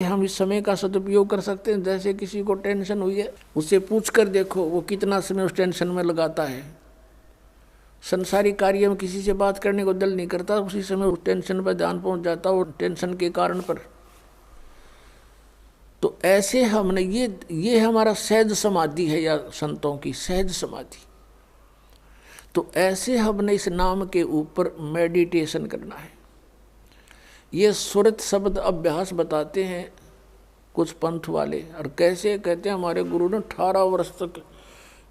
हम इस समय का सदुपयोग कर सकते हैं। जैसे किसी को टेंशन हुई है, उससे पूछ कर देखो वो कितना समय उस टेंशन में लगाता है। संसारी कार्य में किसी से बात करने को दिल नहीं करता, उसी समय उस टेंशन पर ध्यान पहुंच जाता वो टेंशन के कारण पर। तो ऐसे हमने ये हमारा सहज समाधि है, या संतों की सहज समाधि। तो ऐसे हमने इस नाम के ऊपर मेडिटेशन करना है। ये सुरत शब्द अभ्यास बताते हैं कुछ पंथ वाले, और कैसे कहते हैं हमारे गुरु ने 18 वर्ष तक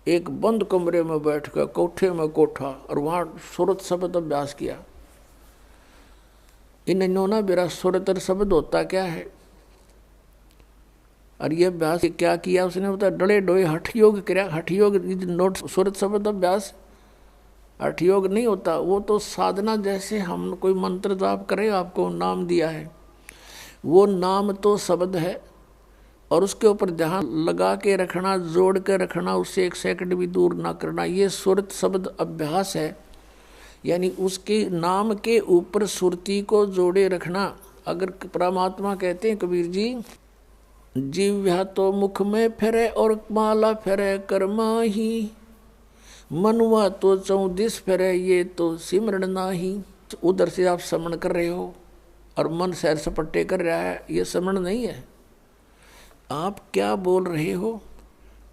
एक बंद कमरे में बैठ कर कोठे में कोठा और वहाँ सुरत शब्द अभ्यास किया। इन्होंने मेरा सुरतर शब्द होता क्या है, और ये अभ्यास क्या किया उसने बताया। डले डोए हठ योग किया। हठ योग नोट सुरत शब्द अभ्यास हठ योग नहीं होता, वो तो साधना। जैसे हम कोई मंत्र जाप करें, आपको नाम दिया है, वो नाम तो शब्द है और उसके ऊपर ध्यान लगा के रखना, जोड़ के रखना, उससे एक सेकंड भी दूर ना करना, ये सुरत शब्द अभ्यास है। यानी उसके नाम के ऊपर सुरती को जोड़े रखना। अगर परमात्मा कहते हैं कबीर जी, जीव्या तो मुख में फेरे और माला फेरे कर्मा ही, मनुआ तो 34 फेरे ये तो सिमरण नाही। उधर से आप समण कर रहे हो और मन सैर सपट्टे कर रहा है, ये समण नहीं है। आप क्या बोल रहे हो,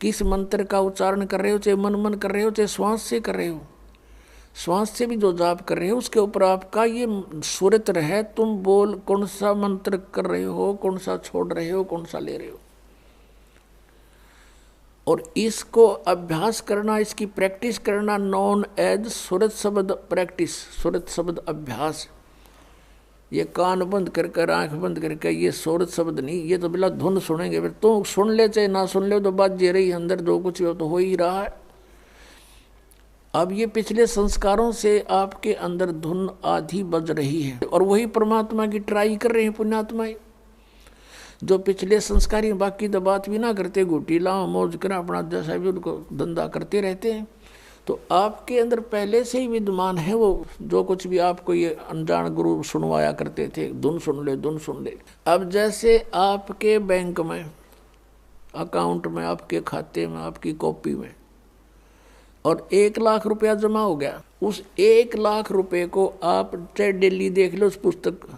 किस मंत्र का उच्चारण कर रहे हो, चाहे मन मन कर रहे हो चाहे श्वास से कर रहे हो, श्वास से भी जो जाप कर रहे हो उसके ऊपर आपका ये सुरत है। तुम बोल कौन सा मंत्र कर रहे हो, कौन सा छोड़ रहे हो, कौन सा ले रहे हो। और इसको अभ्यास करना, इसकी प्रैक्टिस करना नॉन एज सुरत शब्द प्रैक्टिस, सुरत शब्द अभ्यास। ये कान बंद करके आंख बंद करके ये सुरत शब्द नहीं, ये तो बिला धुन सुनेंगे। फिर तो सुन ले चाहे ना सुन ले, तो बात जे रही अंदर जो कुछ हो तो हो ही रहा है। अब ये पिछले संस्कारों से आपके अंदर धुन आधी बज रही है और वही परमात्मा की ट्राई कर रहे हैं पुण्यात्माएं। जो पिछले संस्कारी बाकी तो बात भी ना करते, घुटी लाओ मौज करें अपना जैसा भी उनको धंधा करते रहते हैं। तो आपके अंदर पहले से ही विद्यमान है वो, जो कुछ भी आपको ये अनजान गुरु सुनवाया करते थे, धुन सुन ले धुन सुन ले। अब जैसे आपके बैंक में अकाउंट में, आपके खाते में, आपकी कॉपी में और 1 लाख रुपया जमा हो गया, उस 1 लाख रुपए को आप चाहे डेली देख लो उस पुस्तक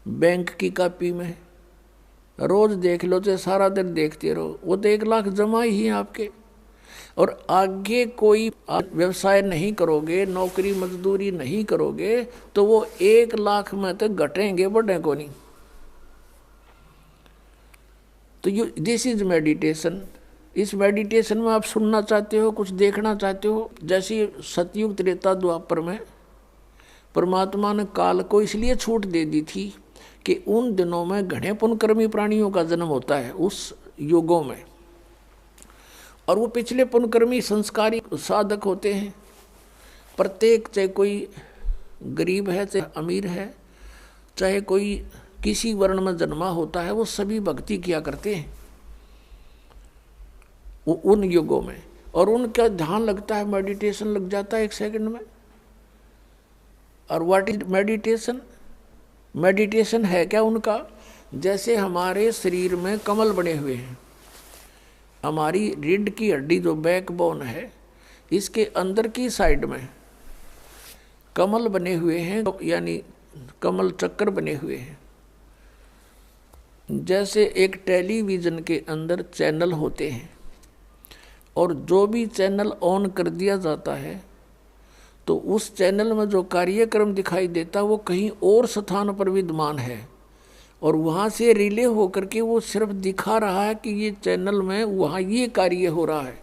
बैंक की कॉपी में, रोज देख लो चाहे सारा दिन देखते रहो, वो तो 1 लाख जमा ही है आपके। और आगे कोई आप व्यवसाय नहीं करोगे, नौकरी मजदूरी नहीं करोगे, तो वो 1 लाख में तो घटेंगे, बढ़े को नहीं। तो ये दिस इज मेडिटेशन। इस मेडिटेशन में आप सुनना चाहते हो, कुछ देखना चाहते हो। जैसे सतयुग त्रेता द्वापर में परमात्मा ने काल को इसलिए छूट दे दी थी कि उन दिनों में घने पुण्यकर्मी प्राणियों का जन्म होता है उस युगों में, और वो पिछले पुण्यकर्मी संस्कारी साधक होते हैं। प्रत्येक, चाहे कोई गरीब है चाहे अमीर है, चाहे कोई किसी वर्ण में जन्मा होता है, वो सभी भक्ति किया करते हैं वो उन युगों में। और उनका ध्यान लगता है, मेडिटेशन लग जाता है 1 सेकंड में। और व्हाट इज मेडिटेशन? मेडिटेशन है क्या उनका? जैसे हमारे शरीर में कमल बने हुए हैं, हमारी रीढ़ की हड्डी जो बैकबोन है, इसके अंदर की साइड में कमल बने हुए हैं, यानी कमल चक्कर बने हुए हैं। जैसे एक टेलीविज़न के अंदर चैनल होते हैं, और जो भी चैनल ऑन कर दिया जाता है तो उस चैनल में जो कार्यक्रम दिखाई देता वो कहीं और स्थान पर विद्यमान है, और वहाँ से रिले होकर के वो सिर्फ दिखा रहा है कि ये चैनल में वहाँ ये कार्य हो रहा है।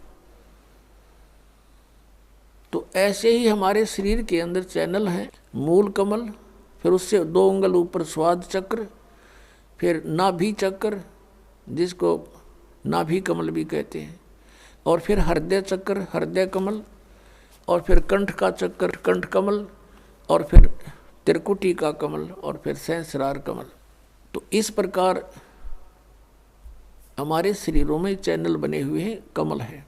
तो ऐसे ही हमारे शरीर के अंदर चैनल हैं, मूल कमल, फिर उससे 2 अंगुल ऊपर स्वाद चक्र, फिर नाभि चक्र जिसको नाभि कमल भी कहते हैं, और फिर हृदय चक्र हृदय कमल, और फिर कंठ का चक्र कंठ कमल, और फिर त्रिकुटी का कमल, और फिर सहस्रार कमल। तो इस प्रकार हमारे शरीरों में चैनल बने हुए हैं, कमल है।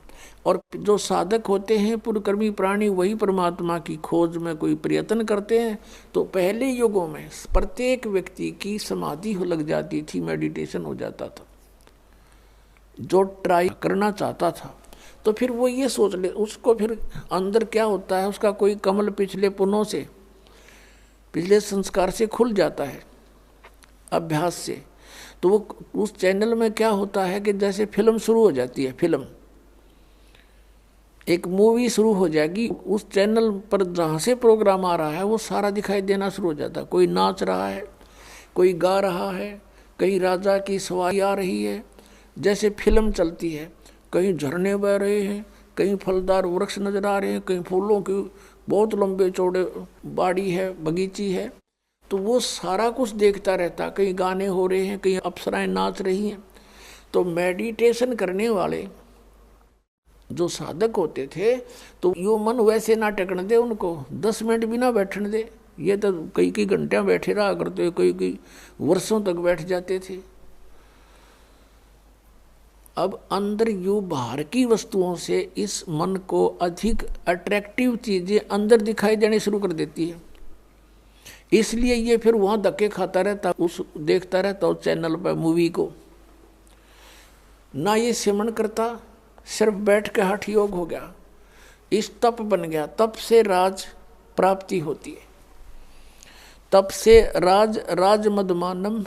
और जो साधक होते हैं पुरकर्मी प्राणी, वही परमात्मा की खोज में कोई प्रयत्न करते हैं। तो पहले युगों में प्रत्येक व्यक्ति की समाधि लग जाती थी, मेडिटेशन हो जाता था। जो ट्राई करना चाहता था तो फिर वो ये सोच ले, उसको फिर अंदर क्या होता है, उसका कोई कमल पिछले पुनों से, पिछले संस्कार से खुल जाता है अभ्यास से। तो वो उस चैनल में क्या होता है कि जैसे फिल्म शुरू हो जाती है, फिल्म एक मूवी शुरू हो जाएगी, उस चैनल पर जहाँ से प्रोग्राम आ रहा है वो सारा दिखाई देना शुरू हो जाता है। कोई नाच रहा है, कोई गा रहा है, कहीं राजा की सवारी आ रही है, जैसे फिल्म चलती है। कहीं झरने बह रहे हैं, कहीं फलदार वृक्ष नजर आ रहे हैं, कहीं फूलों की बहुत लंबे चौड़े बाड़ी है, बगीची है। तो वो सारा कुछ देखता रहता, कहीं गाने हो रहे हैं, कहीं अप्सराएं नाच रही हैं। तो मेडिटेशन करने वाले जो साधक होते थे, तो यो मन वैसे ना टेकने दे उनको, 10 मिनट भी ना बैठने दे। ये तो कई कई घंटियां बैठे रहा करते, कई कई वर्षों तक बैठ जाते थे। अब अंदर यू बाहर की वस्तुओं से इस मन को अधिक अट्रैक्टिव चीजें अंदर दिखाई देने शुरू कर देती है। इसलिए ये फिर वहां धक्के खाता रहता, उस देखता रहता उस चैनल पर मूवी को। ना ये सिमरण करता, सिर्फ बैठ के हठ योग हो गया, इस तप बन गया। तप से राज प्राप्ति होती है, तप से राज मदमानम,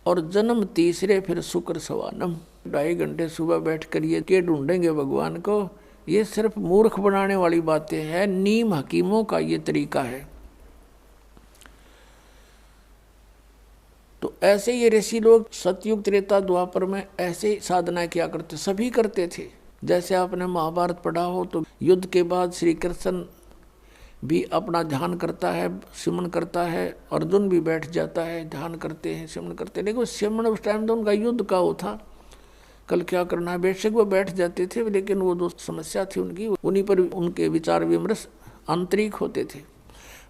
और जन्म तीसरे फिर शुक्र सवानम। 2.5 घंटे सुबह बैठ कर ये के ढूंढेंगे भगवान को, ये सिर्फ मूर्ख बनाने वाली बातें हैं। नीम हकीमों का ये तरीका है। तो ऐसे ये ऋषि लोग सतयुग त्रेता द्वापर में ऐसे साधनाएं किया करते, सभी करते थे। जैसे आपने महाभारत पढ़ा हो तो युद्ध के बाद श्री कृष्ण भी अपना ध्यान करता है, सिमरण करता है, अर्जुन भी बैठ जाता है, ध्यान करते हैं, सिमरण करते हैं। लेकिन सिमरण उस टाइम तो उनका युद्ध का वो था, कल क्या करना है, बेशक वो बैठ जाते थे, लेकिन वो जो समस्या थी उनकी, उन्हीं पर उनके विचार विमर्श आंतरिक होते थे।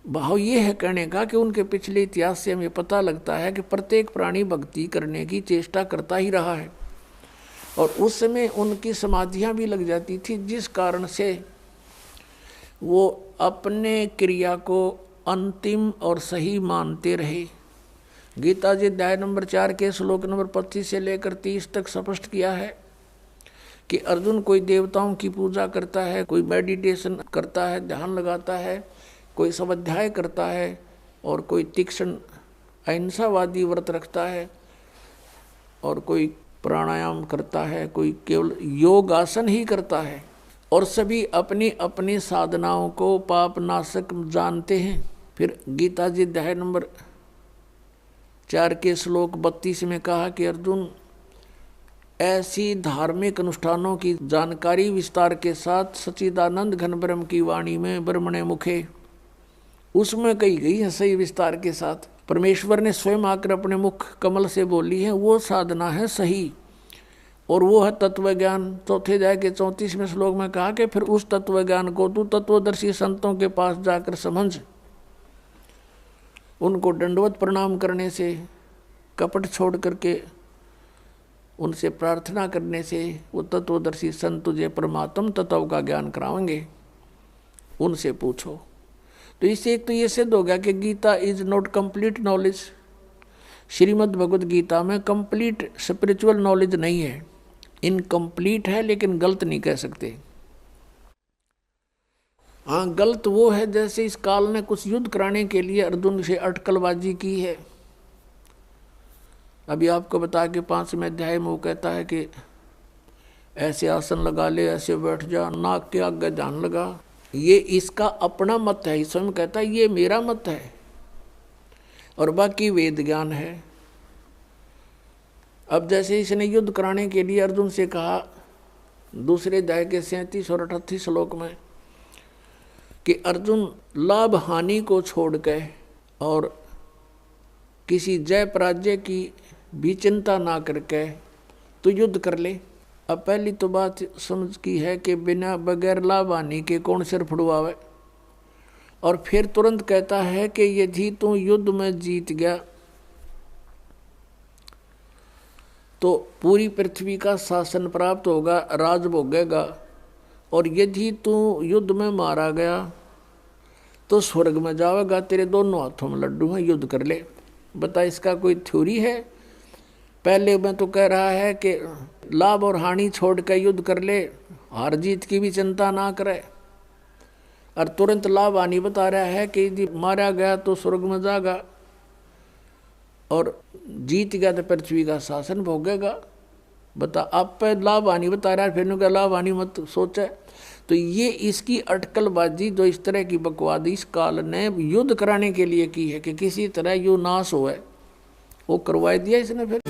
भाव ये है कहने का कि उनके पिछले इतिहास से हमें पता लगता है कि प्रत्येक प्राणी भक्ति करने की चेष्टा करता ही रहा है, और उस समय उनकी समाधियां भी लग जाती थी, जिस कारण से वो अपने क्रिया को अंतिम और सही मानते रहे। गीता जी अध्याय नंबर 4 के श्लोक नंबर 25 से लेकर 30 तक स्पष्ट किया है कि अर्जुन कोई देवताओं की पूजा करता है, कोई मेडिटेशन करता है, ध्यान लगाता है, कोई स्वाध्याय करता है, और कोई तीक्ष्ण अहिंसावादी व्रत रखता है, और कोई प्राणायाम करता है, कोई केवल योग आसन ही करता है, और सभी अपनी अपनी साधनाओं को पाप नाशक जानते हैं। फिर गीता जी अध्याय नंबर 4 के श्लोक 32 में कहा कि अर्जुन, ऐसी धार्मिक अनुष्ठानों की जानकारी विस्तार के साथ सच्चिदानंद घन ब्रह्म की वाणी में ब्रह्मणे मुखे, उसमें कही गई है सही विस्तार के साथ। परमेश्वर ने स्वयं आकर अपने मुख कमल से बोली है, वो साधना है सही, और वो है तत्व ज्ञान। चौथे अध्याय के 34वें श्लोक में कहा कि फिर उस तत्व ज्ञान को तू तत्वदर्शी संतों के पास जाकर समझ, उनको दंडवत प्रणाम करने से, कपट छोड़ करके उनसे प्रार्थना करने से वो तत्वदर्शी संत तुझे परमात्म तत्व का ज्ञान कराएंगे, उनसे पूछो। तो इससे एक तो ये सिद्ध हो गया कि Gita is not complete knowledge. Shrimad Bhagavad Gita में कंप्लीट स्पिरिचुअल नॉलेज नहीं है, इनकम्प्लीट है, लेकिन गलत नहीं कह सकते। हाँ, गलत वो है जैसे इस काल ने कुछ युद्ध कराने के लिए अर्जुन से अटकलबाजी की है। अभी आपको बता के 5वें अध्याय में वो कहता है कि ऐसे आसन लगा ले, ऐसे बैठ जा, नाक के आगे ध्यान लगा। ये इसका अपना मत है, स्वयं कहता है ये मेरा मत है, और बाकी वेद ज्ञान है। अब जैसे इसने युद्ध कराने के लिए अर्जुन से कहा दूसरे अध्याय के 37 और 38 श्लोक में कि अर्जुन, लाभ हानि को छोड़ के और किसी जय पराजय की भी चिंता ना करके तो युद्ध कर ले। अब पहली तो बात समझ की है कि बिना बगैर लाभ हानि के कौन सिर फुड़वावे, और फिर तुरंत कहता है कि यदि तू युद्ध में जीत गया तो पूरी पृथ्वी का शासन प्राप्त होगा, राज भोगेगा। और यदि तू युद्ध में मारा गया तो स्वर्ग में जाएगा, तेरे दोनों हाथों में लड्डू हैं, युद्ध कर ले। बता, इसका कोई थ्योरी है? पहले मैं तो कह रहा है कि लाभ और हानि छोड़ कर युद्ध कर ले, हार जीत की भी चिंता ना करे, और तुरंत लाभ हानि बता रहा है कि यदि मारा गया तो स्वर्ग में जाएगा और जीत गया तो पृथ्वी का शासन भोगेगा। बता, आप पे लाभ हानि बता रहा है, फिर क्या लाभ हानि मत सोचे। तो ये इसकी अटकलबाजी जो इस तरह की बकवाद इस काल ने युद्ध कराने के लिए की है कि किसी तरह यू नाश हो, वो करवा दिया इसने। फिर